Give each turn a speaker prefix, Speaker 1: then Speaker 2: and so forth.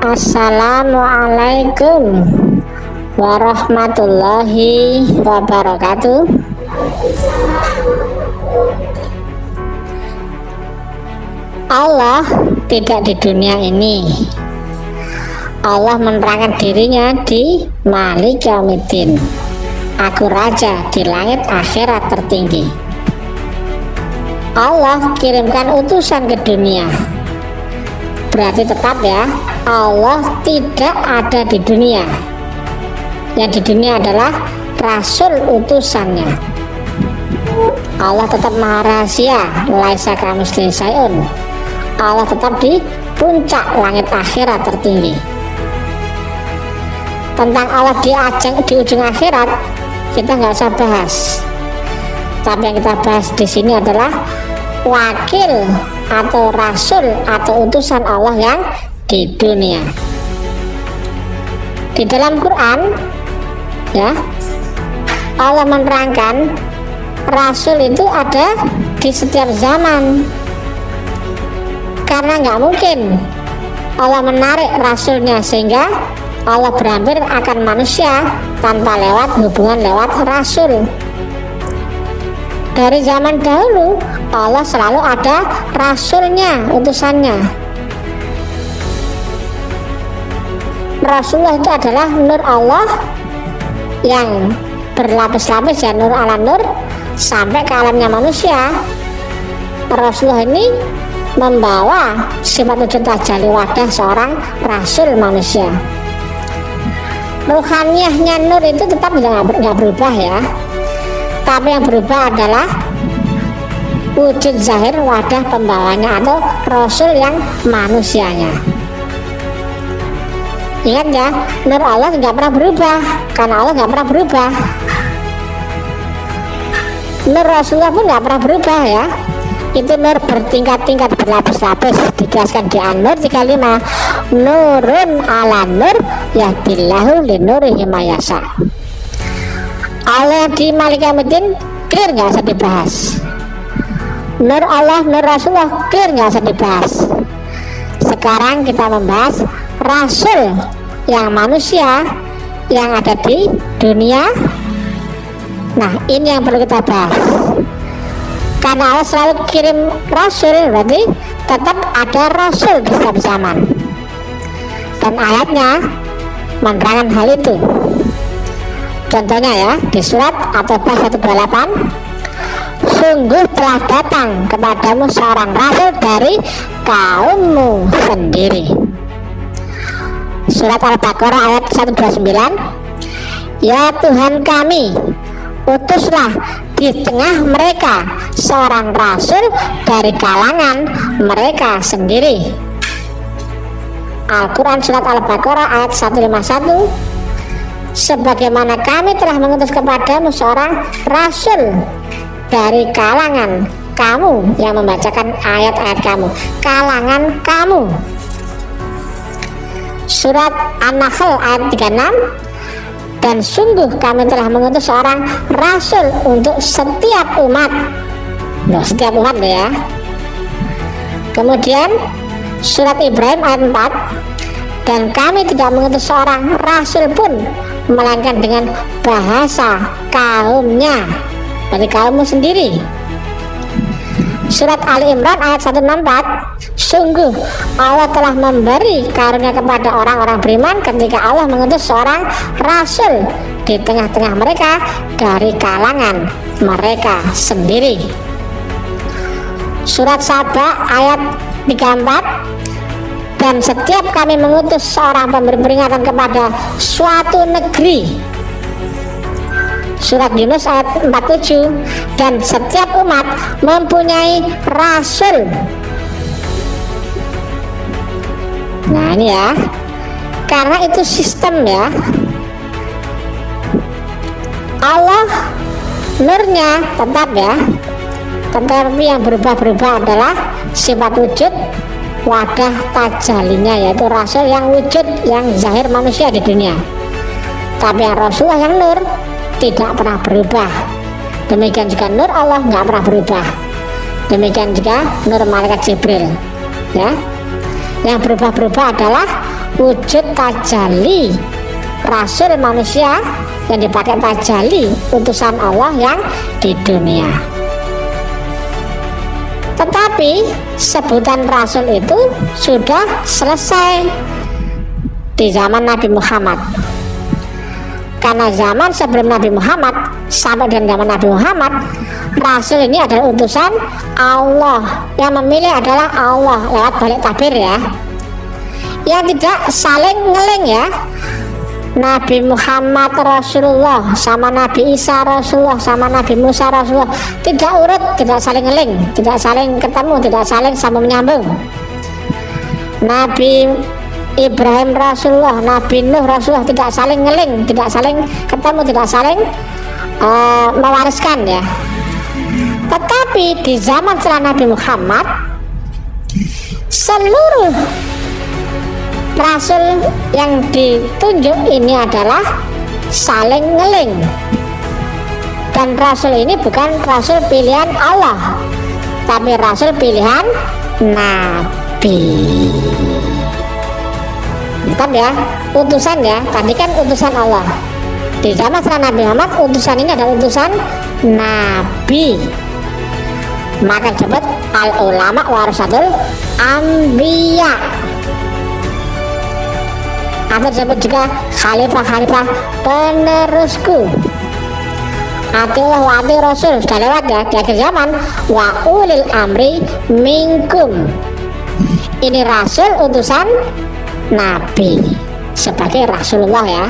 Speaker 1: Assalamualaikum warahmatullahi wabarakatuh. Allah tidak di dunia ini. Allah menerangkan dirinya di Malik Yaumiddin. Aku raja di langit akhirat tertinggi. Allah kirimkan utusan ke dunia. Berarti tetap ya, Allah tidak ada di dunia. Yang di dunia adalah Rasul utusannya. Allah tetap maha rahasia, laisa kamitslihi syai'un. Allah tetap di puncak langit akhirat tertinggi. Tentang Allah di ujung akhirat kita nggak usah bahas. Tapi yang kita bahas di sini adalah wakil atau rasul atau utusan Allah yang di dunia. Di dalam Quran ya, Allah menerangkan rasul itu ada di setiap zaman, karena nggak mungkin Allah menarik rasulnya sehingga Allah berakhir akan manusia tanpa hubungan lewat rasul. Dari zaman dahulu Allah selalu ada rasulnya, utusannya. Rasulullah itu adalah nur Allah yang berlapis-lapis ya, nur ala nur sampai ke alamnya manusia. Rasulullah ini membawa sifat wujud tajalli wadah seorang rasul manusia. Ruhaniyahnya nur itu tetap nggak berubah ya, tapi yang berubah adalah wujud zahir wadah pembawanya atau rasul yang manusianya. Ingat ya, nur Allah nggak pernah berubah karena Allah nggak pernah berubah. Nur Rasulullah pun nggak pernah berubah ya. Itu nur bertingkat-tingkat, berlapis-lapis. Dijelaskan di An-Nur 35, nurun ala nur yahdillahu linurihi mayasa. Allah di Malik Yaumiddin clear, nggak usah dibahas. Nur Allah, nur Rasulullah clear, nggak usah dibahas. Sekarang kita membahas rasul yang manusia yang ada di dunia. Nah, ini yang perlu kita bahas. Karena Allah selalu kirim rasul, berarti tetap ada rasul di setiap zaman. Dan ayatnya menerangkan hal itu. Contohnya ya, di surat At-Taubah 128, sungguh telah datang kepadamu seorang rasul dari kaummu sendiri. Surat Al-Baqarah ayat 129, ya Tuhan kami, utuslah di tengah mereka seorang rasul dari kalangan mereka sendiri. Al-Quran surat Al-Baqarah ayat 151, sebagaimana kami telah mengutus kepadamu seorang rasul dari kalangan kamu yang membacakan ayat-ayat kamu, kalangan kamu. Surat An-Nahl ayat 36, dan sungguh kami telah mengutus seorang rasul untuk setiap umat. Loh, setiap umat loh ya. Kemudian surat Ibrahim ayat 4, dan kami tidak mengutus seorang rasul pun melainkan dengan bahasa kaumnya, dari kaummu sendiri. Surat Ali Imran ayat 164, sungguh Allah telah memberi karunia kepada orang-orang beriman ketika Allah mengutus seorang rasul di tengah-tengah mereka dari kalangan mereka sendiri. Surat Saba ayat 34, dan setiap kami mengutus seorang pemberi peringatan kepada suatu negeri. Surat Yunus ayat 47, dan setiap umat mempunyai rasul. Nah ini ya, karena itu sistem ya. Allah nurnya tetap ya, tetapi yang berubah-berubah adalah sifat wujud wadah tajallinya, yaitu rasul yang wujud yang zahir manusia di dunia. Tapi yang Rasulullah yang nur tidak pernah berubah. Demikian juga nur Allah nggak pernah berubah. Demikian juga nur malaikat Jibril ya. Yang berubah-berubah adalah wujud tajalli rasul manusia yang dipakai tajalli utusan Allah yang di dunia. Tetapi sebutan rasul itu sudah selesai di zaman Nabi Muhammad, karena zaman sebelum Nabi Muhammad sampai dengan zaman Nabi Muhammad, rasul ini adalah utusan Allah, yang memilih adalah Allah lewat balik tabir ya, yang tidak saling ngeling ya. Nabi Muhammad Rasulullah sama Nabi Isa Rasulullah sama Nabi Musa Rasulullah, tidak urut, tidak saling ngeling, tidak saling ketemu, tidak saling sambung menyambung. Nabi Ibrahim Rasulullah, Nabi Nuh Rasulullah, tidak saling ngeling, tidak saling ketemu, tidak saling mewariskan ya. Tetapi di zaman setelah Nabi Muhammad, seluruh rasul yang ditunjuk ini adalah saling ngeling, dan rasul ini bukan rasul pilihan Allah, tapi rasul pilihan Nabi. Bukan ya, utusan ya, tadi kan utusan Allah. Di zaman setelah Nabi Muhammad, utusan ini adalah utusan Nabi. Maka disebut al ulama warasatul anbiya, atau disebut juga khalifah-khalifah penerusku. Atiullah wa ati rasul, sudah lewat ya di akhir zaman. Wa ulil amri minkum, ini rasul utusan Nabi sebagai Rasulullah ya.